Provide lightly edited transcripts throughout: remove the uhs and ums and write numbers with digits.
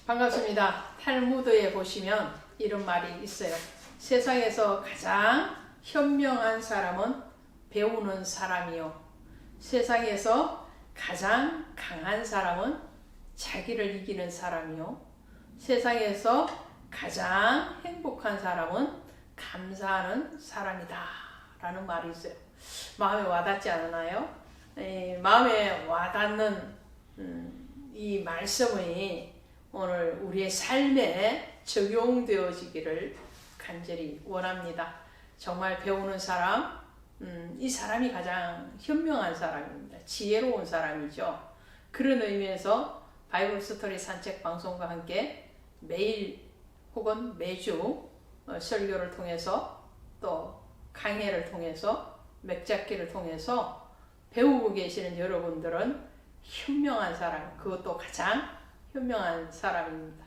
반갑습니다. 탈무드에 보시면 이런 말이 있어요. 세상에서 가장 현명한 사람은 배우는 사람이요. 세상에서 가장 강한 사람은 자기를 이기는 사람이요. 세상에서 가장 행복한 사람은 감사하는 사람이다. 라는 말이 있어요. 마음에 와닿지 않나요? 마음에 와닿는 이 말씀이 오늘 우리의 삶에 적용되어지기를 간절히 원합니다. 정말 배우는 사람, 이 사람이 가장 현명한 사람입니다. 지혜로운 사람이죠. 그런 의미에서 바이블 스토리 산책 방송과 함께 매일 혹은 매주 설교를 통해서 또 강해를 통해서 맥잡기를 통해서 배우고 계시는 여러분들은 현명한 사람, 그것도 가장 현명한 사람입니다.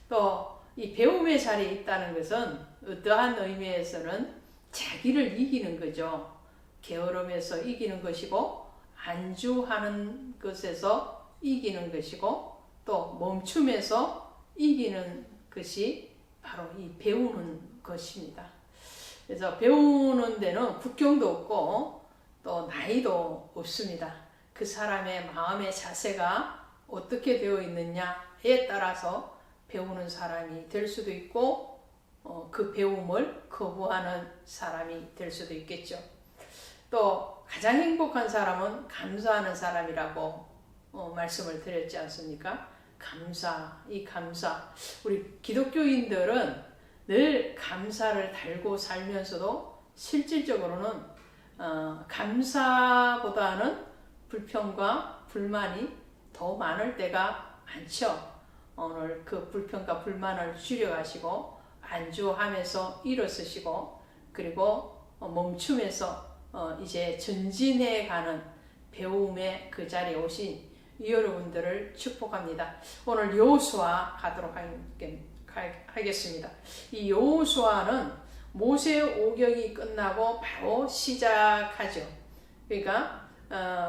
또 이 배움의 자리에 있다는 것은 어떠한 의미에서는 자기를 이기는 거죠. 게으름에서 이기는 것이고 안주하는 것에서 이기는 것이고 또 멈춤에서 이기는 것이 바로 이 배우는 것입니다. 그래서 배우는 데는 국경도 없고 또 나이도 없습니다. 그 사람의 마음의 자세가 어떻게 되어 있느냐에 따라서 배우는 사람이 될 수도 있고 그 배움을 거부하는 사람이 될 수도 있겠죠. 또 가장 행복한 사람은 감사하는 사람이라고 말씀을 드렸지 않습니까? 이 감사. 우리 기독교인들은 늘 감사를 달고 살면서도 실질적으로는 감사보다는 불평과 불만이 더 많을 때가 많죠. 오늘 그 불평과 불만을 줄여가시고 안주하면서 일어서시고 그리고 멈춤에서 이제 전진해가는 배움의 그 자리에 오신 여러분들을 축복합니다. 오늘 여호수아 가도록 하겠습니다. 이 여호수아는 모세 오경이 끝나고 바로 시작하죠. 그러니까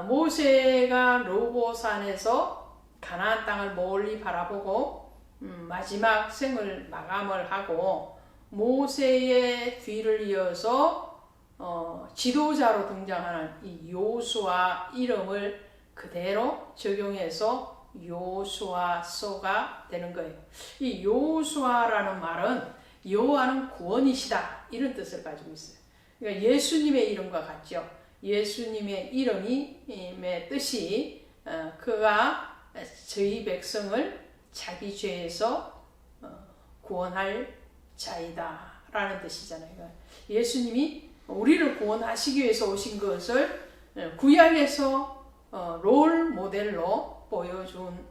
모세가 르호보산에서 가나안 땅을 멀리 바라보고 마지막 생을 마감을 하고 모세의 뒤를 이어서 지도자로 등장하는 이 여호수아 이름을 그대로 적용해서 여호수아서가 되는 거예요. 이 여호수아라는 말은 여호와는 구원이시다 이런 뜻을 가지고 있어요. 그러니까 예수님의 이름과 같죠. 예수님의 이름의 뜻이 그가 저희 백성을 자기 죄에서 구원할 자이다 라는 뜻이잖아요. 예수님이 우리를 구원하시기 위해서 오신 것을 구약에서 롤 모델로 보여준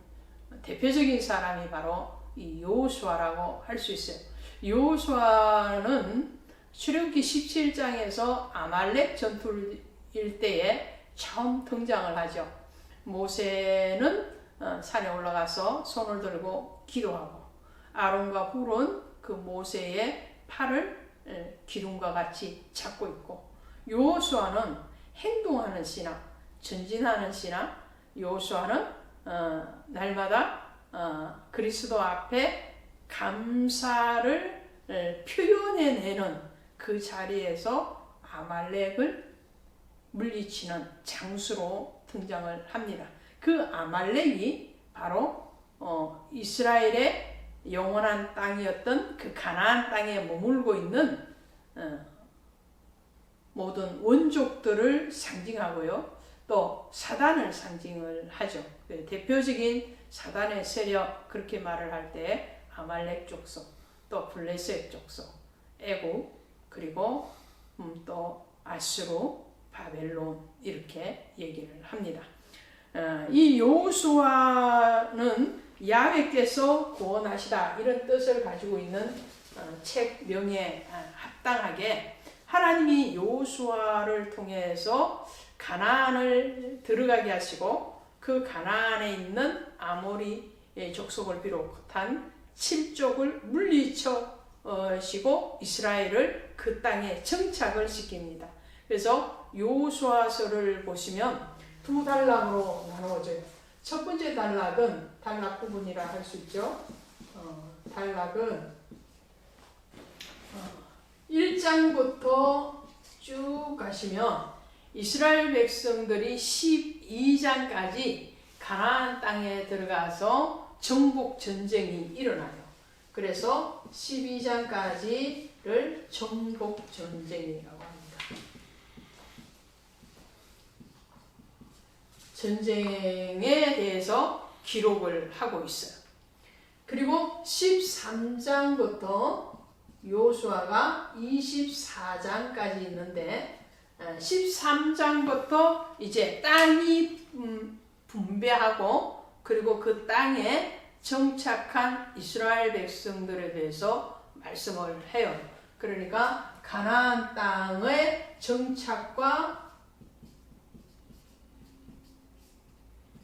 대표적인 사람이 바로 이 여호수아라고 할 수 있어요. 여호수아는 출애굽기 17장에서 아말렉 전투일 때에 처음 등장을 하죠. 모세는 산에 올라가서 손을 들고 기도하고 아론과 훌은 그 모세의 팔을 기둥과 같이 잡고 있고 여호수아는 행동하는 신앙, 전진하는 신앙, 여호수아는 날마다 그리스도 앞에 감사를 표현해내는 그 자리에서 아말렉을 물리치는 장수로 등장을 합니다. 그 아말렉이 바로 이스라엘의 영원한 땅이었던 그 가나안 땅에 머물고 있는 모든 원족들을 상징하고요. 또 사단을 상징을 하죠. 대표적인 사단의 세력 그렇게 말을 할 때 아말렉 족속, 또 블레셋 족속, 애국, 그리고 또 아수르, 바벨론 이렇게 얘기를 합니다. 이 여호수아는 야훼께서 구원하시다 이런 뜻을 가지고 있는 책명에 합당하게 하나님이 여호수아를 통해서 가나안을 들어가게 하시고 그 가나안에 있는 아모리 족속을 비롯한 7족을 물리쳐시고 이스라엘을 그 땅에 정착을 시킵니다. 그래서 여호수아서를 보시면 두 단락으로 나누어져요. 첫 번째 단락은 단락 부분이라 할 수 있죠. 단락은 1장부터 쭉 가시면 이스라엘 백성들이 12장까지 가나안 땅에 들어가서 정복 전쟁이 일어나요. 그래서 12장까지를 정복 전쟁이라고 합니다. 전쟁에 대해서 기록을 하고 있어요. 그리고 13장부터 요수아가 24장까지 있는데 13장부터 이제 땅이 분배하고 그리고 그 땅에 정착한 이스라엘 백성들에 대해서 말씀을 해요. 그러니까 가나안 땅의 정착과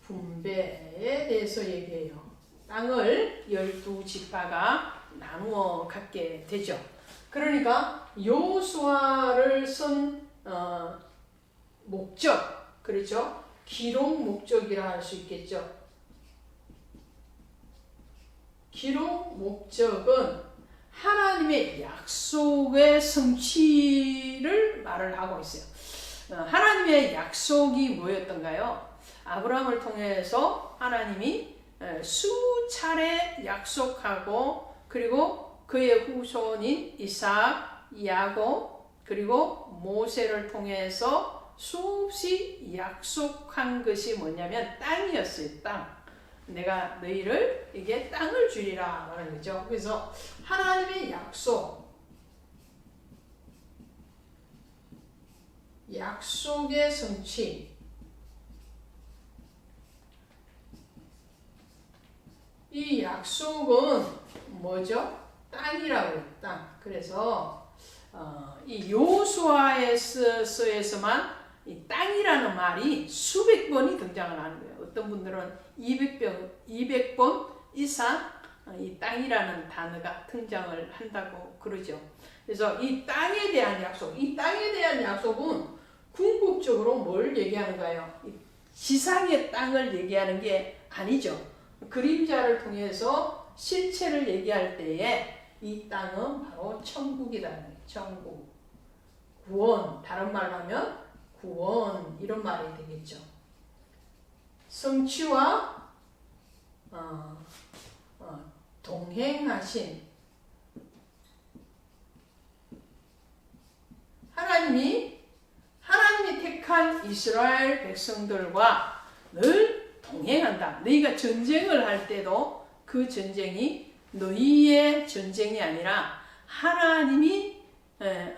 분배에 대해서 얘기해요. 땅을 12지파가 나누어 갖게 되죠. 그러니까 요수아를 쓴 목적, 그렇죠? 기록 목적이라 할 수 있겠죠. 기록 목적은 하나님의 약속의 성취를 말을 하고 있어요. 하나님의 약속이 뭐였던가요? 아브라함을 통해서 하나님이 수차례 약속하고 그리고 그의 후손인 이삭, 야곱 그리고 모세를 통해서 수없이 약속한 것이 뭐냐면 땅이었어요. 땅. 내가 너희를 이게 땅을 주리라 하는 거죠. 그래서 하나님의 약속의 성취. 이 약속은 뭐죠? 땅이라고 해요. 땅. 그래서 이 요수아에서만 이 땅이라는 말이 수백 번이 등장을 하는 거예요. 어떤 분들은 200번 이상 이 땅이라는 단어가 등장을 한다고 그러죠. 그래서 이 땅에 대한 약속, 이 땅에 대한 약속은 궁극적으로 뭘 얘기하는가요? 지상의 땅을 얘기하는 게 아니죠. 그림자를 통해서 실체를 얘기할 때에 이 땅은 바로 천국이라는 거예요. 천국. 구원, 다른 말로 하면 구원, 이런 말이 되겠죠. 성취와 동행하신 하나님이 택한 이스라엘 백성들과 늘 동행한다. 너희가 전쟁을 할 때도 그 전쟁이 너희의 전쟁이 아니라 하나님이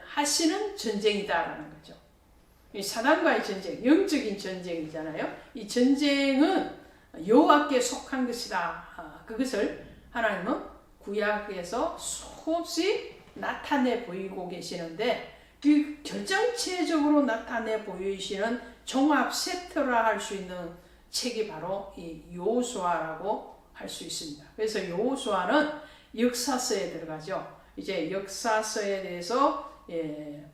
하시는 전쟁이다라는 거죠. 이 사단과의 전쟁, 영적인 전쟁이잖아요. 이 전쟁은 여호와께 속한 것이다. 그것을 하나님은 구약에서 수없이 나타내 보이고 계시는데 그 결정체적으로 나타내 보이시는 종합 세트라 할 수 있는 책이 바로 이 여호수아라고 할 수 있습니다. 그래서 여호수아는 역사서에 들어가죠. 이제 역사서에 대해서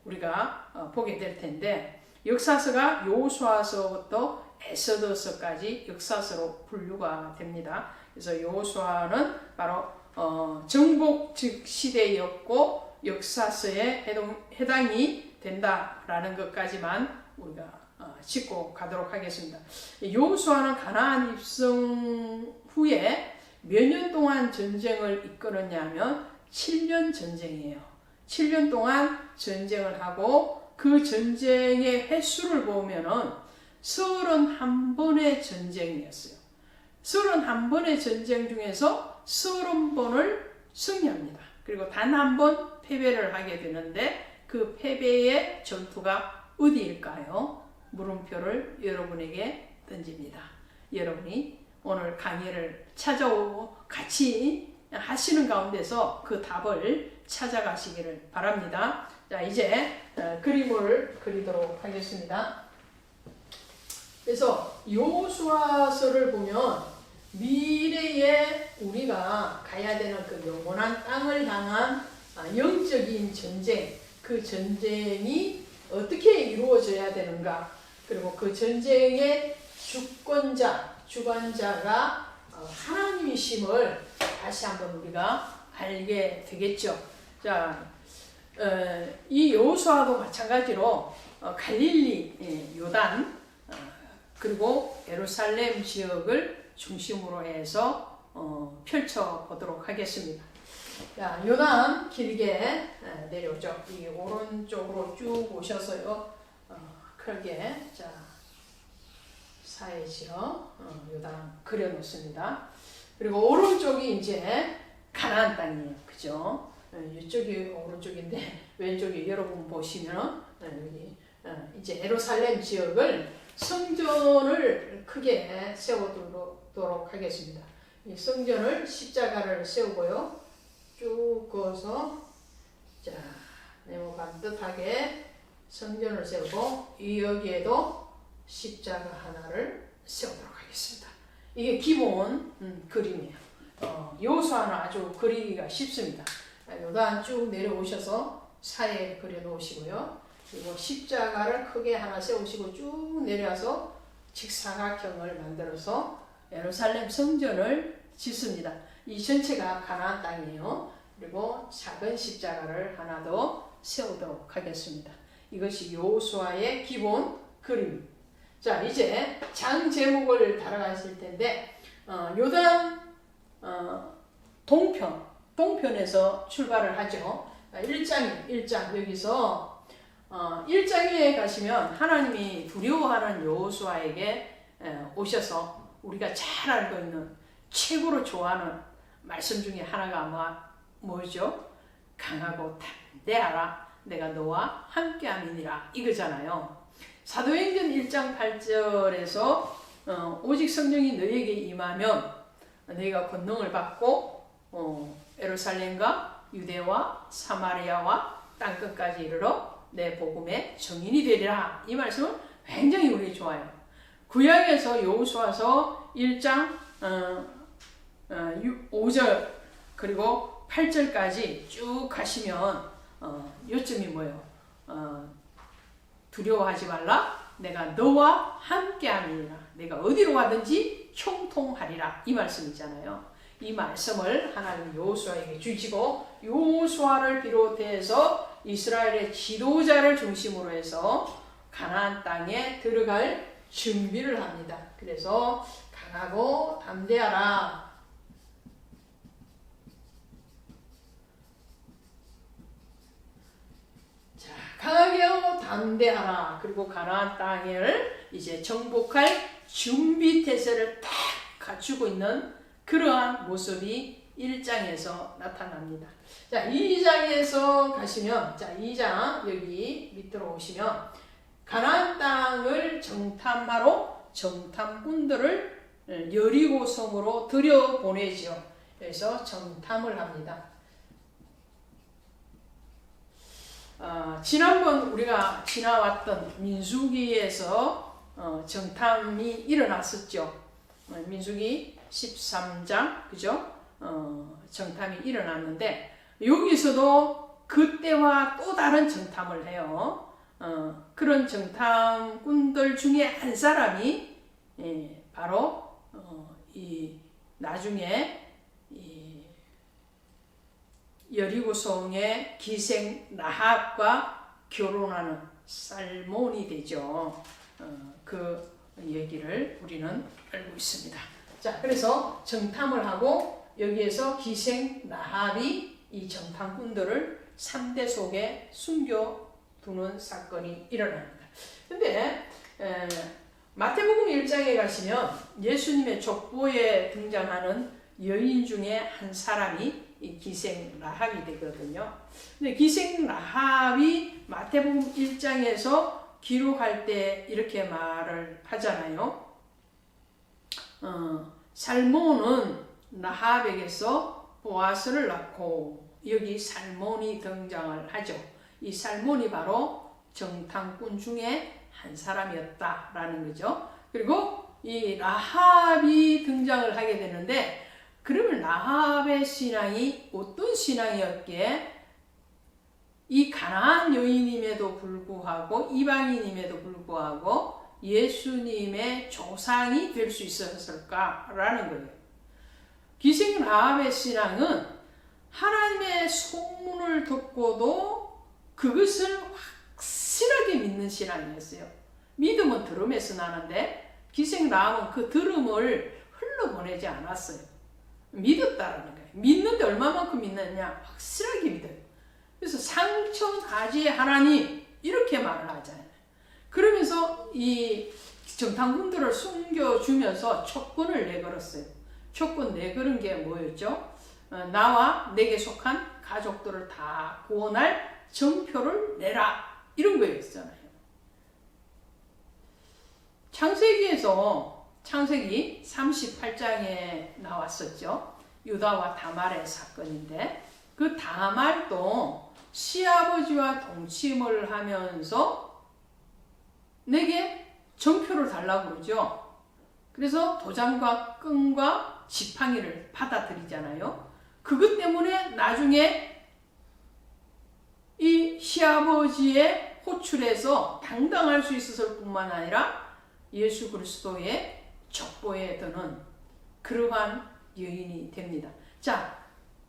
우리가 보게 될 텐데 역사서가 여호수아서부터 에스더서까지 역사서로 분류가 됩니다. 그래서 여호수아는 바로 정복 시대였고 역사서에 해당이 된다라는 것까지만 우리가 짚고 가도록 하겠습니다. 여호수아는 가나안 입성 후에 몇 년 동안 전쟁을 이끌었냐면 7년 전쟁이에요. 7년 동안 전쟁을 하고 그 전쟁의 횟수를 보면은 31번의 전쟁이었어요. 31번의 전쟁 중에서 30번을 승리합니다. 그리고 단 한 번 패배를 하게 되는데 그 패배의 전투가 어디일까요? 물음표를 여러분에게 던집니다. 여러분이 오늘 강의를 찾아오고 같이 하시는 가운데서 그 답을 찾아가시기를 바랍니다. 자, 이제 그림을 그리도록 하겠습니다. 그래서 여호수아서를 보면 미래에 우리가 가야 되는 그 영원한 땅을 향한 영적인 전쟁, 그 전쟁이 어떻게 이루어져야 되는가, 그리고 그 전쟁의 주권자, 주관자가 하나님이심을 다시 한번 우리가 알게 되겠죠. 자, 이 여호수아도 마찬가지로 갈릴리, 요단, 그리고 예루살렘 지역을 중심으로 해서 펼쳐보도록 하겠습니다. 자, 요단 길게 내려오죠. 이 오른쪽으로 쭉 오셔서요. 크게 자 사해지어 요단 그려놓습니다. 그리고 오른쪽이 이제 가나안 땅이에요. 그죠? 이쪽이 오른쪽인데 왼쪽이 여러분 보시면 여기 이제 예루살렘 지역을 성전을 크게 세워두도록 하겠습니다. 이 성전을 십자가를 세우고요. 쭉 그어서 자 네모 반듯하게 성전을 세우고 여기에도 십자가 하나를 세우도록 하겠습니다. 이게 기본 그림이에요. 여호수아는 아주 그리기가 쉽습니다. 요단 쭉 내려오셔서 사이에 그려놓으시고요. 그리고 십자가를 크게 하나 세우시고 쭉 내려와서 직사각형을 만들어서 예루살렘 성전을 짓습니다. 이 전체가 가나안 땅이에요. 그리고 작은 십자가를 하나 더 세우도록 하겠습니다. 이것이 여호수아의 기본 그림입니다. 자, 이제 장 제목을 달아가실 텐데 요단 동편에서 출발을 하죠. 1장 여기서 1장에 가시면 하나님이 두려워하는 여호수아에게 오셔서 우리가 잘 알고 있는 최고로 좋아하는 말씀 중에 하나가 뭐죠? 강하고 담대하라 내가 너와 함께함이니라 이거잖아요. 사도행전 1장 8절에서 오직 성령이 너에게 임하면 너희가 권능을 받고 예루살렘과 유대와 사마리아와 땅끝까지 이르러 내 복음의 증인이 되리라. 이 말씀은 굉장히 우리 좋아요. 구약에서 여호수아서 1장 5절 그리고 8절까지 쭉 가시면 요점이 뭐예요? 두려워하지 말라. 내가 너와 함께함이니라. 내가 어디로 가든지 형통하리라. 이 말씀이잖아요. 이 말씀을 하나님 여호수아에게 주시고 여호수아를 비롯해서 이스라엘의 지도자를 중심으로 해서 가나안 땅에 들어갈 준비를 합니다. 그래서 강하고 담대하라. 자, 강하게 하고 담대하라. 그리고 가나안 땅을 이제 정복할 준비 태세를 딱 갖추고 있는 그러한 모습이 1장에서 나타납니다. 자, 2장에서 가시면, 자, 2장 여기 밑으로 오시면 가나안 땅을 정탐하러 정탐꾼들을 여리고성으로 들여보내죠. 그래서 정탐을 합니다. 지난번 우리가 지나왔던 민수기에서 정탐이 일어났었죠. 민수기 13장, 그죠? 정탐이 일어났는데, 여기서도 그때와 또 다른 정탐을 해요. 그런 정탐꾼들 중에 한 사람이, 바로, 나중에, 여리고성의 기생 라합과 결혼하는 살몬이 되죠. 그 얘기를 우리는 알고 있습니다. 자, 그래서 정탐을 하고 여기에서 기생 라합이 이 정탐꾼들을 3대 속에 숨겨두는 사건이 일어납니다. 근데 마태복음 1장에 가시면 예수님의 족보에 등장하는 여인 중에 한 사람이 이 기생 라합이 되거든요. 근데 기생 라합이 마태복음 1장에서 기록할 때 이렇게 말을 하잖아요. 살몬은 라합에게서 보아스를 낳고, 여기 살몬이 등장을 하죠. 이 살몬이 바로 정탐꾼 중에 한 사람이었다라는 거죠. 그리고 이 라합이 등장을 하게 되는데, 그러면 라합의 신앙이 어떤 신앙이었기에 이 가나안 여인임에도 불구하고 이방인임에도 불구하고 예수님의 조상이 될 수 있었을까라는 거예요. 기생 라합의 신앙은 하나님의 소문을 듣고도 그것을 확실하게 믿는 신앙이었어요. 믿음은 들음에서 나는데 기생 라합은 그 들음을 흘러보내지 않았어요. 믿었다라는 거예요. 믿는데 얼마만큼 믿느냐? 확실하게 믿어요. 그래서 상천하지의 하나님 이렇게 말을 하잖아요. 그러면서 이 정탐꾼들을 숨겨주면서 촉권을 내걸었어요. 촉권 내걸은 게 뭐였죠? 나와 내게 속한 가족들을 다 구원할 정표를 내라 이런 거였잖아요. 창세기 38장에 나왔었죠. 유다와 다말의 사건인데 그 다말도 시아버지와 동침을 하면서 내게 정표를 달라고 그러죠. 그래서 도장과 끈과 지팡이를 받아들이잖아요. 그것 때문에 나중에 이 시아버지의 호출에서 당당할 수 있었을 뿐만 아니라 예수 그리스도의 족보에 드는 그러한 여인이 됩니다. 자,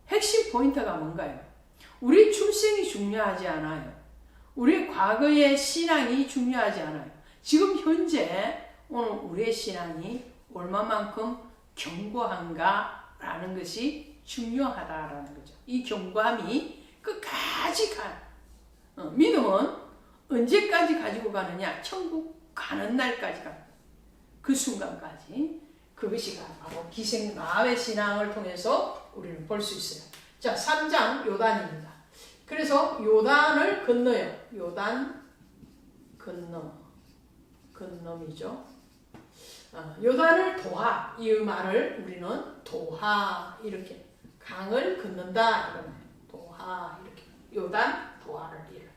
핵심 포인트가 뭔가요? 우리 출생이 중요하지 않아요. 우리의 과거의 신앙이 중요하지 않아요. 지금 현재 오늘 우리의 신앙이 얼마만큼 견고한가라는 것이 중요하다라는 거죠. 이 견고함이 끝까지 믿음은 언제까지 가지고 가느냐? 천국 가는 날까지 가. 그 순간까지. 그것이 바로 기생 라합의 신앙을 통해서 우리는 볼 수 있어요. 자, 3장 요단입니다. 그래서 요단을 건너요. 요단 건너이죠. 요단을 도하, 이 말을 우리는 도하 이렇게 강을 건넌다 이런 도하 이렇게 요단 도하를 이런.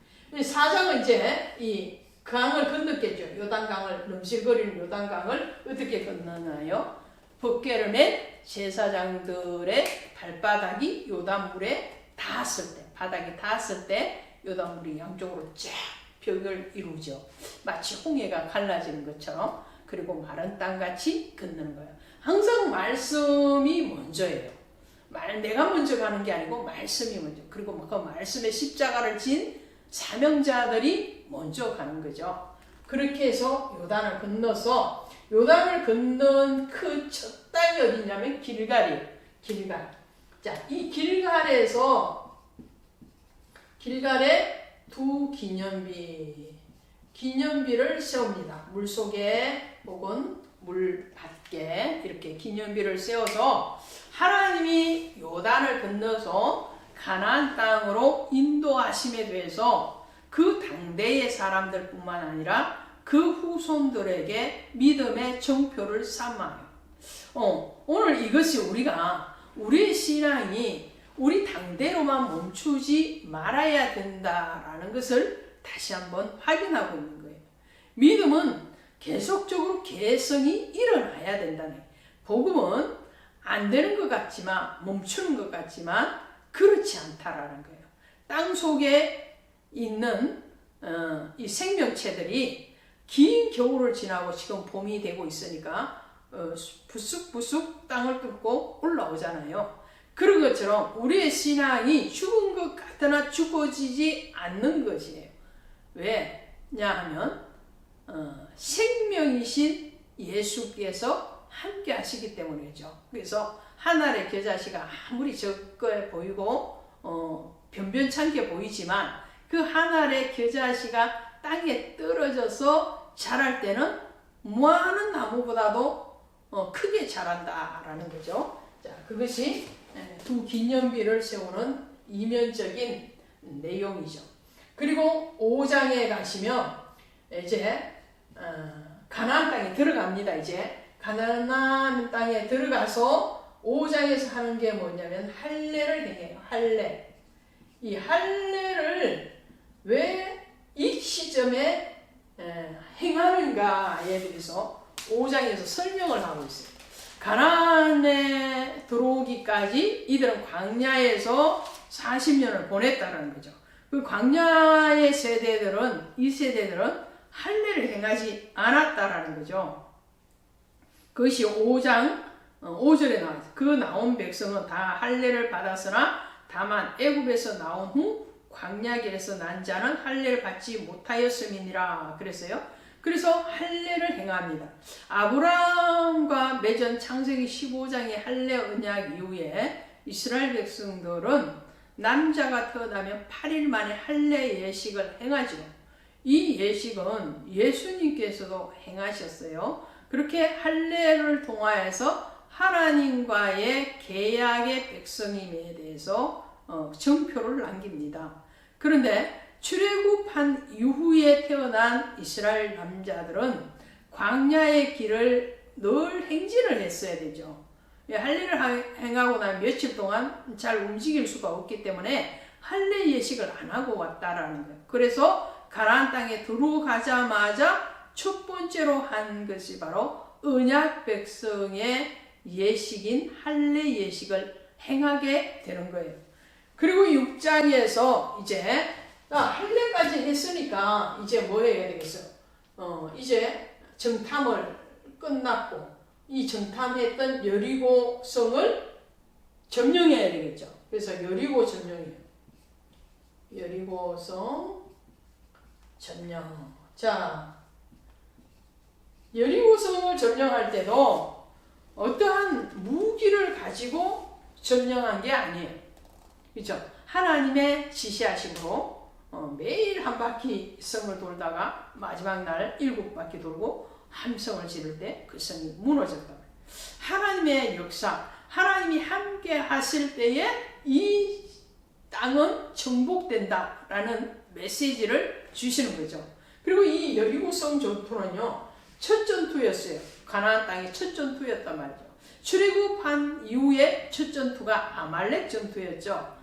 4장은 이제 이 강을 건넜겠죠. 요단강을 넘실거리는 요단강을 어떻게 건너나요? 법궤를 맨 제사장들의 발바닥이 요단물에 닿았을 때, 바닥에 닿았을 때 요단물이 양쪽으로 쫙 벽을 이루죠. 마치 홍해가 갈라지는 것처럼. 그리고 마른 땅같이 건너는 거예요. 항상 말씀이 먼저예요. 내가 먼저 가는 게 아니고 말씀이 먼저. 그리고 그 말씀의 십자가를 진 사명자들이 먼저 가는 거죠. 그렇게 해서 요단을 건너서 요단을 건넌 그 첫 땅이 어디냐면 길갈이에요. 길갈. 자, 이 길갈에 두 기념비를 세웁니다. 물속에 혹은 물 밖에 이렇게 기념비를 세워서 하나님이 요단을 건너서 가나안 땅으로 인도하심에 대해서 그 당대의 사람들뿐만 아니라 그 후손들에게 믿음의 정표를 삼아요. 오늘 이것이 우리의 신앙이 우리 당대로만 멈추지 말아야 된다라는 것을 다시 한번 확인하고 있는 거예요. 믿음은 계속적으로 개성이 일어나야 된다는 거예요. 복음은 안 되는 것 같지만, 멈추는 것 같지만 그렇지 않다라는 거예요. 땅 속에 있는 이 생명체들이 긴 겨울을 지나고 지금 봄이 되고 있으니까 부쑥부쑥 땅을 뚫고 올라오잖아요. 그런 것처럼 우리의 신앙이 죽은 것 같으나 죽어지지 않는 것이에요. 왜냐 하면 생명이신 예수께서 함께 하시기 때문이죠. 그래서 하늘의 겨자씨가 아무리 적게 보이고 변변찮게 보이지만 그 하늘의 겨자씨가 땅에 떨어져서 자랄 때는 무화는 나무보다도 크게 자란다라는 거죠. 자, 그것이 두 기념비를 세우는 이면적인 내용이죠. 그리고 5장에 가시면 이제 가나안 땅에 들어갑니다. 이제 가나안 땅에 들어가서 5장에서 하는 게 뭐냐면 할례를 행해요. 할례. 이 할례를 왜 이 시점에 행하는가에 대해서 5장에서 설명을 하고 있어요. 가나안에 들어오기까지 이들은 광야에서 40년을 보냈다는 거죠. 그 광야의 세대들은, 이 세대들은 할례를 행하지 않았다라는 거죠. 그것이 5장 5절에 나와 있어요. 그 나온 백성은 다 할례를 받았으나 다만 애굽에서 나온 후 광야길에서 난 자는 할례를 받지 못하였음이니라 그랬어요. 그래서 할례를 행합니다. 아브라함과 맺은 창세기 15장의 할례 언약 이후에 이스라엘 백성들은 남자가 태어나면 8일 만에 할례 예식을 행하죠. 이 예식은 예수님께서도 행하셨어요. 그렇게 할례를 통하여서 하나님과의 계약의 백성임에 대해서 증표를 남깁니다. 그런데 출애굽한 이후에 태어난 이스라엘 남자들은 광야의 길을 늘 행진을 했어야 되죠. 할례를 행하고 나면 며칠 동안 잘 움직일 수가 없기 때문에 할례 예식을 안 하고 왔다라는 거예요. 그래서 가나안 땅에 들어가자마자 첫 번째로 한 것이 바로 언약 백성의 예식인 할례 예식을 행하게 되는 거예요. 그리고 6장에서 이제 할례까지 했으니까 이제 뭐 해야 되겠어요? 이제 정탐을 끝났고 이 정탐했던 여리고성을 점령해야 되겠죠. 그래서 여리고 점령이에요. 여리고성 점령. 자, 여리고성을 점령할 때도 어떠한 무기를 가지고 점령한 게 아니에요. 그렇죠? 하나님의 지시하심으로 매일 한 바퀴 성을 돌다가 마지막 날 7바퀴 돌고 함성을 지를 때 그 성이 무너졌다. 하나님의 역사, 하나님이 함께 하실 때에 이 땅은 정복된다라는 메시지를 주시는 거죠. 그리고 이 여리고성 전투는요, 첫 전투였어요. 가나안 땅의 첫 전투였단 말이죠. 출애굽한 이후에 첫 전투가 아말렉 전투였죠.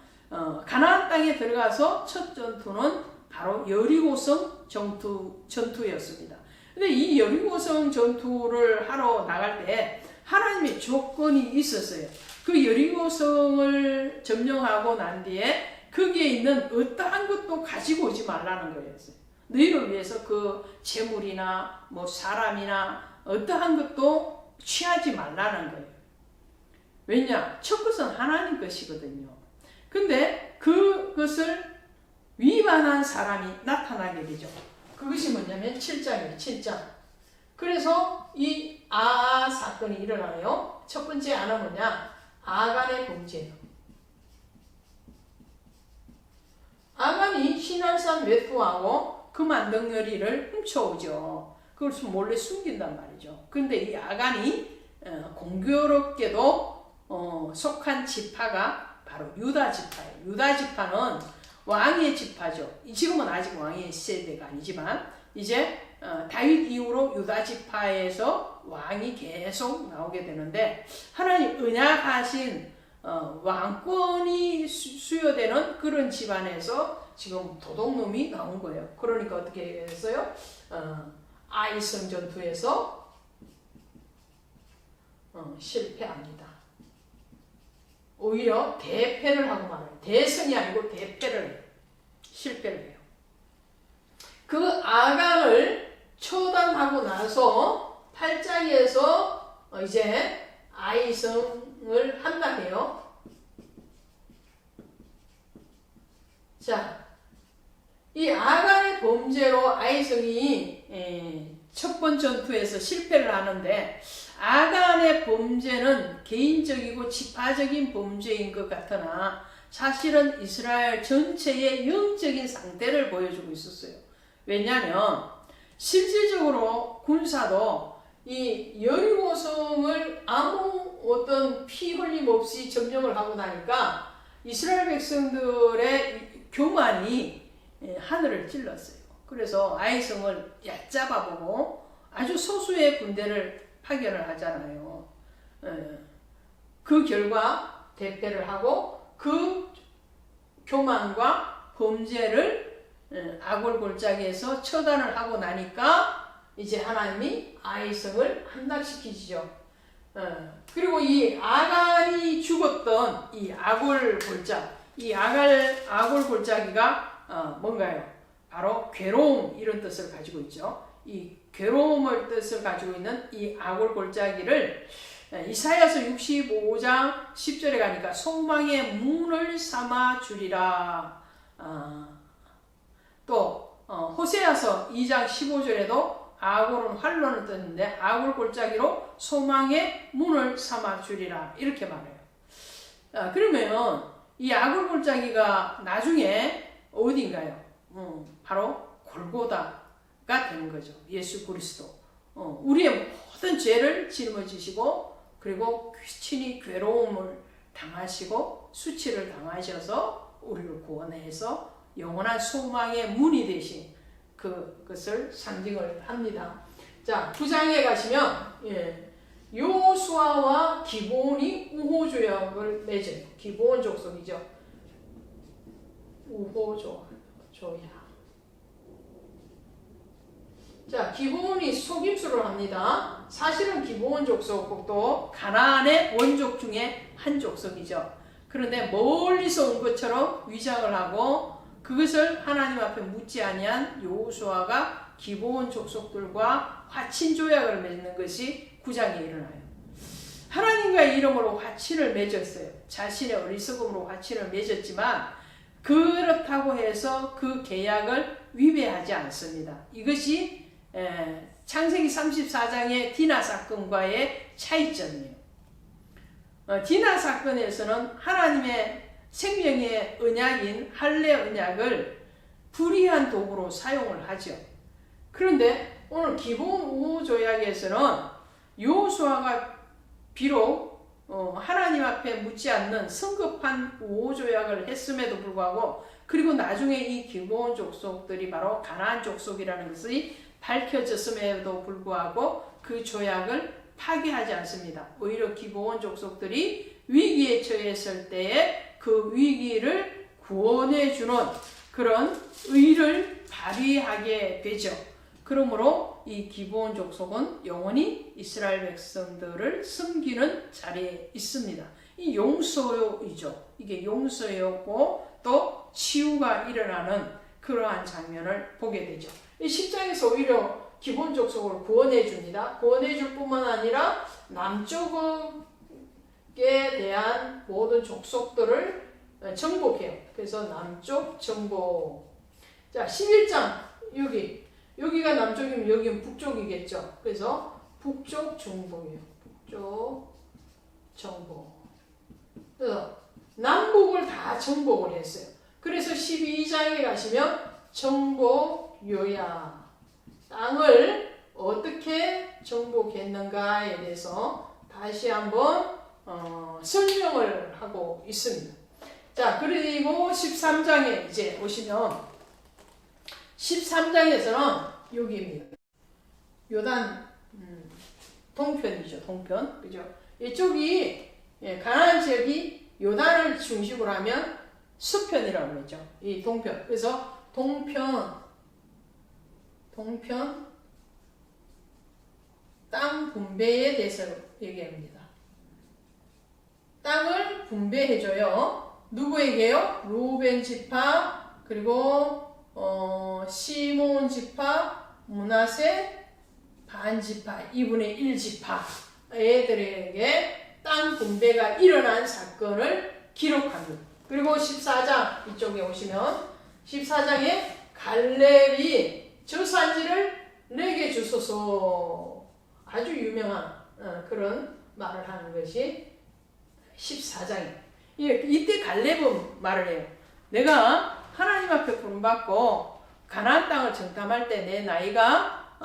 가나안 땅에 들어가서 첫 전투는 바로 여리고성 전투였습니다. 근데 이 여리고성 전투를 하러 나갈 때 하나님의 조건이 있었어요. 그 여리고성을 점령하고 난 뒤에 거기에 있는 어떠한 것도 가지고 오지 말라는 거였어요. 너희를 위해서 그 재물이나 뭐 사람이나 어떠한 것도 취하지 말라는 거예요. 왜냐? 첫 것은 하나님 것이거든요. 근데 그것을 위반한 사람이 나타나게 되죠. 그것이 뭐냐면 7장이에요. 7장. 그래서 이 사건이 일어나요. 첫 번째 아는 뭐냐? 아간의 범죄예요. 아간이 시날산 외투하고 금안덩어리를 훔쳐오죠. 그걸 몰래 숨긴단 말이죠. 근데 이 아간이 공교롭게도 속한 지파가 바로 유다 지파예요. 유다 지파는 왕의 지파죠. 지금은 아직 왕의 세대가 아니지만 이제 다윗 이후로 유다 지파에서 왕이 계속 나오게 되는데 하나님 언약하신 왕권이 수여되는 그런 집안에서 지금 도둑놈이 나온 거예요. 그러니까 어떻게 했어요? 아이성 전투에서 실패합니다. 오히려 대패를 하고 말아요. 대승이 아니고 대패를 해요. 실패를 해요. 그 아간을 처단하고 나서 8장에서 이제 아이성을 한다 해요. 자, 이 아간의 범죄로 아이성이 첫 번 전투에서 실패를 하는데 아간의 범죄는 개인적이고 지파적인 범죄인 것 같으나 사실은 이스라엘 전체의 영적인 상태를 보여주고 있었어요. 왜냐하면 실질적으로 군사도 이 여리고성을 아무 어떤 피 흘림 없이 점령을 하고 나니까 이스라엘 백성들의 교만이 하늘을 찔렀어요. 그래서 아이성을 얕잡아보고 아주 소수의 군대를 파견을 하잖아요. 그 결과 대패를 하고 그 교만과 범죄를 아골골짜기에서 처단을 하고 나니까 이제 하나님이 아이성을 함락시키시죠. 그리고 이 아간이 죽었던 이 아골골짝, 이 아골골짜기가 뭔가요? 바로 괴로움 이런 뜻을 가지고 있죠. 이 괴로움을 뜻을 가지고 있는 이 아골골짜기를 이사야서 65장 10절에 가니까 소망의 문을 삼아 주리라. 또 호세아서 2장 15절에도 아골은 활로는 떴는데 아골 골짜기로 소망의 문을 삼아 주리라 이렇게 말해요. 그러면 이 아골 골짜기가 나중에 어딘가요? 바로 골고다가 되는 거죠. 예수 그리스도. 우리의 모든 죄를 짊어지시고 그리고 친히 괴로움을 당하시고 수치를 당하셔서 우리를 구원해서 영원한 소망의 문이 되신 그것을 상징을 합니다. 자, 9장에 가시면 여호수아와 기브온이 우호조약을 맺어요. 기브온 족속이죠. 우호조약. 자, 기브온이 속임수를 합니다. 사실은 기브온 족속도 가나안의 원족 중에 한 족속이죠. 그런데 멀리서 온 것처럼 위장을 하고 그것을 하나님 앞에 묻지 아니한 여호수아가 기브온 족속들과 화친 조약을 맺는 것이 9장에 일어나요. 하나님과의 이름으로 화친을 맺었어요. 자신의 어리석음으로 화친을 맺었지만 그렇다고 해서 그 계약을 위배하지 않습니다. 이것이 창세기 34장의 디나 사건과의 차이점이에요. 디나 사건에서는 하나님의 생명의 언약인 할례 언약을 불의한 도구로 사용을 하죠. 그런데 오늘 기본 우호 조약에서는 여호수아가 비록 하나님 앞에 묻지 않는 성급한 우호 조약을 했음에도 불구하고 그리고 나중에 이 기브온 족속들이 바로 가나안 족속이라는 것이 밝혀졌음에도 불구하고 그 조약을 파기하지 않습니다. 오히려 기브온 족속들이 위기에 처했을 때에 그 위기를 구원해주는 그런 의를 발휘하게 되죠. 그러므로 이 기브온 족속은 영원히 이스라엘 백성들을 섬기는 자리에 있습니다. 이 용서이죠. 이게 용서였고 또 치유가 일어나는 그러한 장면을 보게 되죠. 이 10장에서 오히려 기브온 족속을 구원해 줍니다. 구원해 줄 뿐만 아니라 남쪽에 대한 모든 족속들을 정복해요. 그래서 남쪽 정복. 자, 11장 여기가 남쪽이면 여기는 북쪽이겠죠. 그래서 북쪽 정복이에요. 북쪽 정복. 그래서 남북을 다 정복을 했어요. 그래서 12장에 가시면 정복 요약. 땅을 어떻게 정복했는가에 대해서 다시 한번 설명을 하고 있습니다. 자, 그리고 13장에 이제 오시면 13장에서는 여기입니다. 요단 동편이죠. 동편. 그죠? 이쪽이 가나안 지역이 요단을 중심으로 하면 수편이라고 그러죠. 이 동편. 그래서 동편 땅 분배에 대해서 얘기합니다. 땅을 분배해줘요. 누구에게요? 루벤 지파, 그리고 시몬 지파, 므낫세 반 지파, 2분의 1 지파 애들에게 땅 분배가 일어난 사건을 기록합니다. 그리고 14장 이쪽에 오시면 14장에 갈렙이 저 산지를 내게 주소서 아주 유명한 그런 말을 하는 것이 14장이에요. 이때 갈렙은 말을 해요. 내가 하나님 앞에 부름받고 가나안 땅을 정탐할 때 내 나이가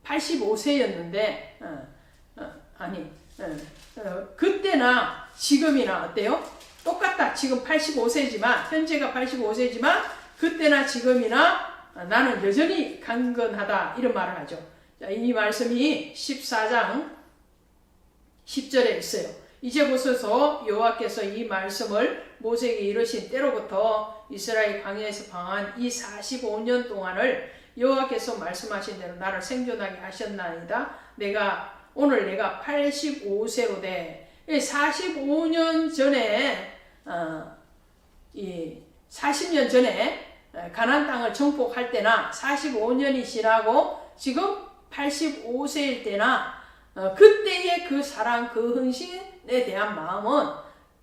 85세였는데 그때나 지금이나 어때요? 똑같다. 지금 85세지만 현재가 85세지만 그때나 지금이나 나는 여전히 강건하다 이런 말을 하죠. 자, 이 말씀이 14장 10절에 있어요. 이제 보소서 여호와께서 이 말씀을 모세에게 이르신 때로부터 이스라엘 광야에서 방황한 이 45년 동안을 여호와께서 말씀하신 대로 나를 생존하게 하셨나이다. 오늘 내가 85세로 돼. 45년 전에 40년 전에 가나안 땅을 정복할 때나 45년이 지나고 지금 85세일 때나 그때의 그 사랑, 그 헌신에 대한 마음은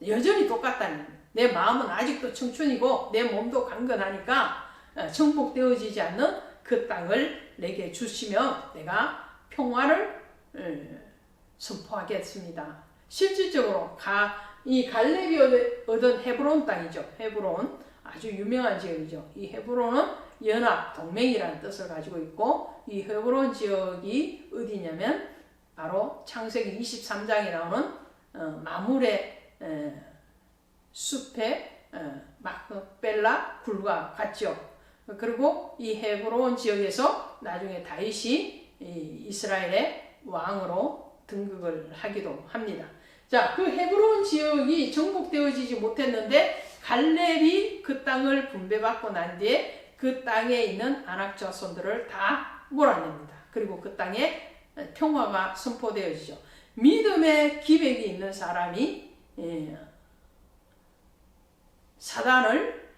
여전히 똑같다는 거예요. 내 마음은 아직도 청춘이고 내 몸도 강건하니까 정복되어지지 않는 그 땅을 내게 주시면 내가 평화를 선포하겠습니다. 실질적으로 이 갈렙이 얻은 헤브론 땅이죠. 헤브론 아주 유명한 지역이죠. 이 헤브론은 연합, 동맹이라는 뜻을 가지고 있고 이 헤브론 지역이 어디냐면 바로 창세기 23장에 나오는 마물의 숲의 막벨라 굴과 같죠. 그리고 이 헤브론 지역에서 나중에 다윗이 이스라엘의 왕으로 등극을 하기도 합니다. 자, 그 헤브론 지역이 정복되어지지 못했는데 갈렙이 그 땅을 분배받고 난 뒤에 그 땅에 있는 아낙 자손들을 다 몰아냅니다. 그리고 그 땅에 평화가 선포되어지죠. 믿음의 기백이 있는 사람이 사단을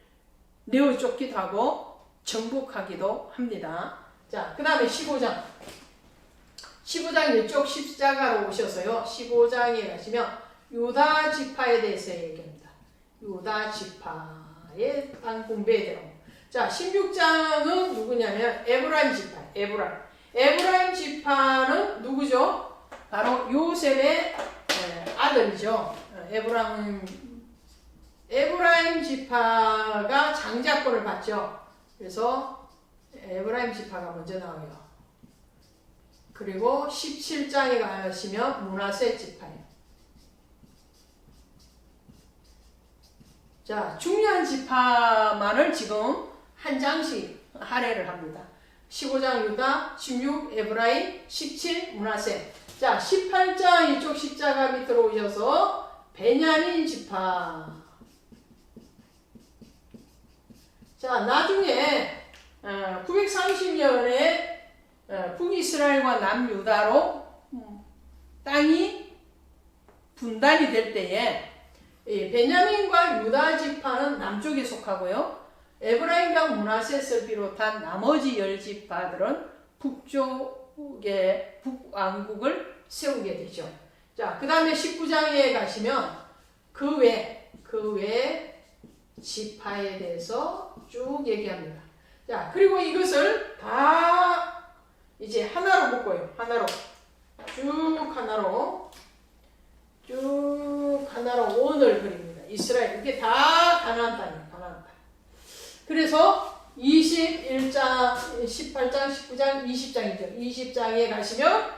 내어 쫓기도 하고 정복하기도 합니다. 자, 그 다음에 15장. 15장 이쪽 십자가로 오셔서요. 15장에 가시면 유다 지파에 대해서 얘기합니다. 유다 지파의 땅 분배에 대한. 자, 16장은 누구냐면 에브라임 지파예요. 에브라임 지파는 누구죠? 바로 요셉의 아들이죠. 에브라임 지파가 장자권을 받죠. 그래서 에브라임 지파가 먼저 나와요. 그리고 17장에 가시면 므낫세 지파예요. 자, 중요한 지파만을 지금 한 장씩 할애를 합니다. 15장 유다, 16 에브라임, 17 므낫세. 자, 18장 이쪽 십자가 밑으로 오셔서 베냐민 지파. 자, 나중에 930년에 북이스라엘과 남유다로 땅이 분단이 될 때에 베냐민과 유다 지파는 남쪽에 속하고요. 에브라임과 므낫셋을 비롯한 나머지 10지파들은 북쪽에 북왕국을 세우게 되죠. 자, 그 다음에 19장에 가시면 그 외 지파에 대해서 쭉 얘기합니다. 자, 그리고 이것을 다 이제 하나로 묶어요. 쭉 하나로 원을 그립니다. 이스라엘. 이게 다 가나안 땅이에요. 가나안 땅. 그래서 21장, 18장, 19장, 20장이죠. 20장에 가시면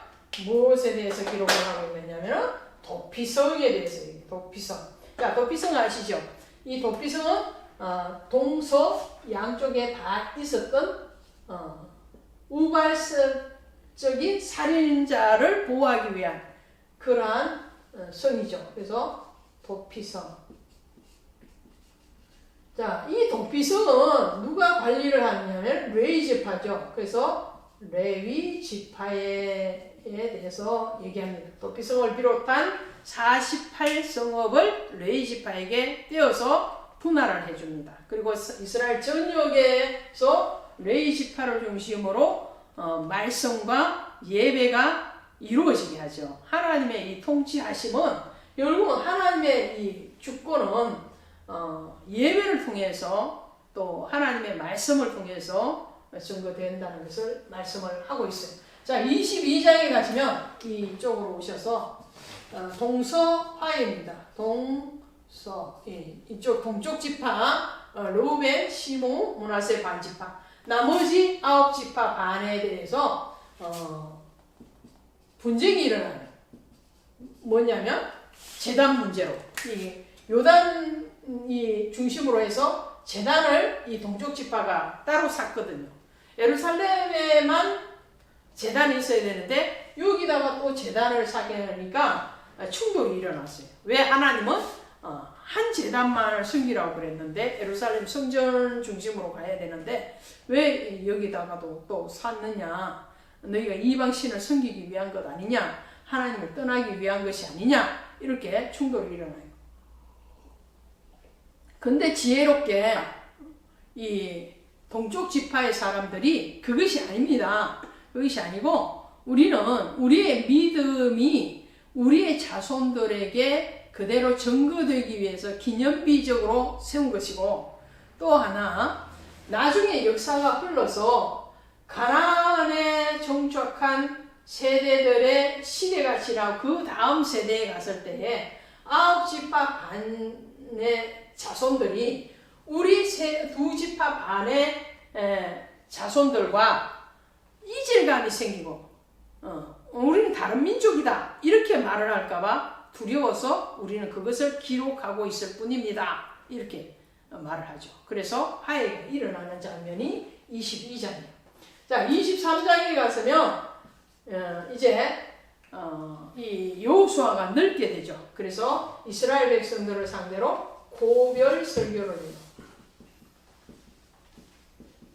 무엇에 대해서 기록을 하고 있느냐면 도피성에 대해서 얘기해요. 도피성. 자, 도피성 아시죠? 이 도피성은 동서 양쪽에 다 있었던 우발적인 살인자를 보호하기 위한 그러한 성이죠. 그래서 도피성. 자, 이 도피성은 누가 관리를 하느냐면 레위 지파죠. 그래서 레위 지파에 대해서 얘기합니다. 도피성을 비롯한 48성읍을 레위 지파에게 떼어서 분할을 해줍니다. 그리고 이스라엘 전역에서 레위 지파를 중심으로 말씀과 예배가 이루어지게 하죠. 하나님의 이 통치하심은 결국은 하나님의 이 주권은 예배를 통해서 또 하나님의 말씀을 통해서 증거된다는 것을 말씀을 하고 있어요. 자, 22장에 가시면 이쪽으로 오셔서 동서화입니다. 이쪽 동쪽 지파 르우벤, 시몬, 므낫세 반지파. 나머지 9지파 반에 대해서 분쟁이 일어나요. 뭐냐면 제단 문제로 이 요단이 중심으로 해서 제단을 이 동쪽 지파가 따로 샀거든요. 예루살렘에만 제단이 있어야 되는데 여기다가 또 제단을 사게 하니까 충돌이 일어났어요. 왜 하나님은 한 제단만을 섬기라고 그랬는데 예루살렘 성전 중심으로 가야 되는데 왜 여기다가도 또 샀느냐? 너희가 이방신을 섬기기 위한 것 아니냐? 하나님을 떠나기 위한 것이 아니냐? 이렇게 충돌이 일어나요. 근데 지혜롭게 이 동쪽 지파의 사람들이 그것이 아닙니다. 그것이 아니고 우리는 우리의 믿음이 우리의 자손들에게 그대로 증거되기 위해서 기념비적으로 세운 것이고, 또 하나 나중에 역사가 흘러서 가나안에 정착한 세대들의 시대가 지나고 그 다음 세대에 갔을 때에 9지파 반의 자손들이 우리 2지파 반의 자손들과 이질감이 생기고 우리는 다른 민족이다 이렇게 말을 할까봐 두려워서 우리는 그것을 기록하고 있을 뿐입니다. 이렇게 말을 하죠. 그래서 화해가 일어나는 장면이 22장이에요. 자, 23장에 가서면 이제 이 여호수아가 늙게 되죠. 그래서 이스라엘 백성들을 상대로 고별 설교를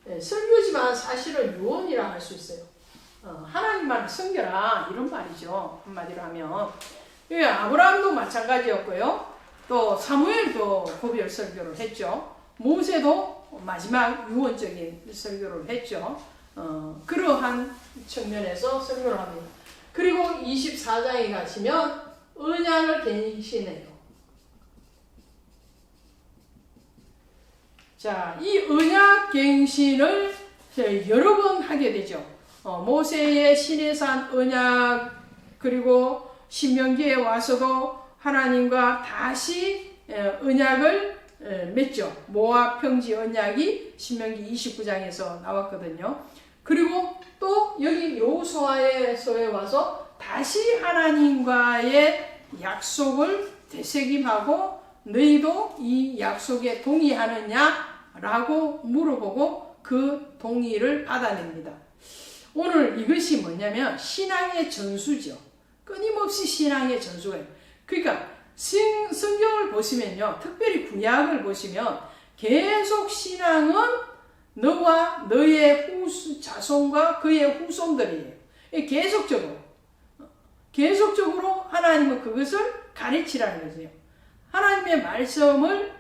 해요. 설교지만 사실은 유언이라 할 수 있어요. 하나님만 섬겨라 이런 말이죠. 한마디로 하면 아브라함도 마찬가지였고요. 또 사무엘도 고별 설교를 했죠. 모세도 마지막 유언적인 설교를 했죠. 그러한 측면에서 설교를 합니다. 그리고 24장에 가시면 언약을 갱신해요. 자, 이 언약 갱신을 여러 번 하게 되죠. 모세의 시내산 언약, 그리고 신명기에 와서도 하나님과 다시 언약을 맺죠. 모압 평지 언약이 신명기 29장에서 나왔거든요. 그리고 또 여기 여호수아서에 와서 다시 하나님과의 약속을 되새김하고 너희도 이 약속에 동의하느냐라고 물어보고 그 동의를 받아냅니다. 오늘 이것이 뭐냐면 신앙의 전수죠. 끊임없이 신앙의 전수예요. 그러니까 성경을 보시면요, 특별히 구약을 보시면 계속 신앙은 너와 너의 자손과 그의 후손들이에요. 계속적으로 하나님은 그것을 가르치라는 거죠. 하나님의 말씀을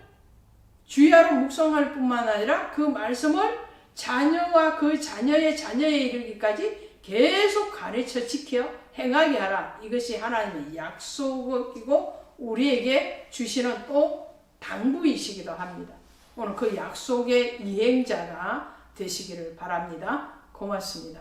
주야로 묵상할 뿐만 아니라 그 말씀을 자녀와 그 자녀의 자녀에 이르기까지 계속 가르쳐 지켜 행하게 하라. 이것이 하나님의 약속이고 우리에게 주시는 또 당부이시기도 합니다. 오늘 그 약속의 이행자가 되시기를 바랍니다. 고맙습니다.